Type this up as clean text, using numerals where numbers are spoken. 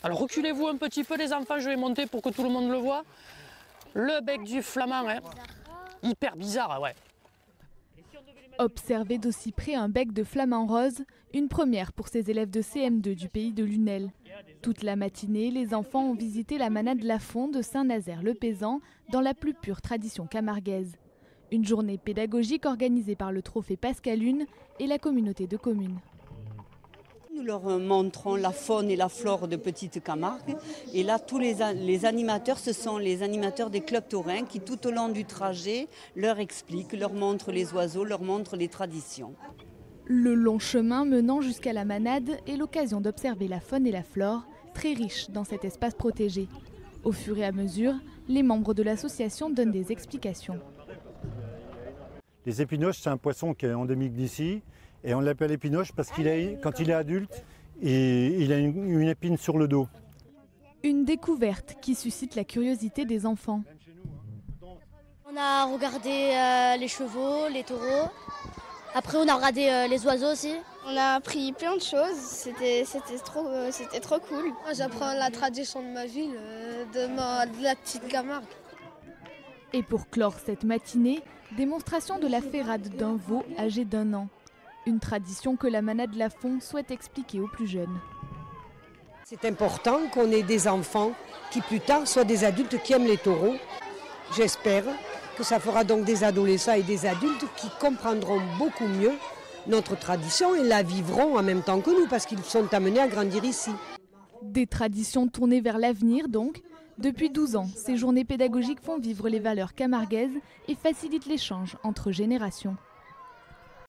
Alors reculez-vous un petit peu les enfants, je vais monter pour que tout le monde le voit. Le bec du flamand, hein. Hyper bizarre, ouais. Observer d'aussi près un bec de flamant rose, une première pour ces élèves de CM2 du pays de Lunel. Toute la matinée, les enfants ont visité la manade Lafond de Saint-Nazaire-le-Pézant dans la plus pure tradition camarguaise. Une journée pédagogique organisée par le Trophée Pascalune et la communauté de communes. Nous leur montrons la faune et la flore de Petite Camargue. Et là, tous les animateurs, ce sont les animateurs des clubs taurins qui, tout au long du trajet, leur expliquent, leur montrent les oiseaux, leur montrent les traditions. Le long chemin menant jusqu'à la manade est l'occasion d'observer la faune et la flore, très riches dans cet espace protégé. Au fur et à mesure, les membres de l'association donnent des explications. Les épinoches, c'est un poisson qui est endémique d'ici. Et on l'appelle épinoche parce qu'il quand il est adulte, il a une épine sur le dos. Une découverte qui suscite la curiosité des enfants. On a regardé les chevaux, les taureaux. Après, on a regardé les oiseaux aussi. On a appris plein de choses, c'était trop cool. J'apprends la tradition de ma ville, de la petite Camargue. Et pour clore cette matinée, démonstration de la ferrade d'un veau âgé d'1 an. Une tradition que la manade Lafond souhaite expliquer aux plus jeunes. C'est important qu'on ait des enfants qui plus tard soient des adultes qui aiment les taureaux. J'espère que ça fera donc des adolescents et des adultes qui comprendront beaucoup mieux notre tradition et la vivront en même temps que nous parce qu'ils sont amenés à grandir ici. Des traditions tournées vers l'avenir donc. Depuis 12 ans, ces journées pédagogiques font vivre les valeurs camarguaises et facilitent l'échange entre générations.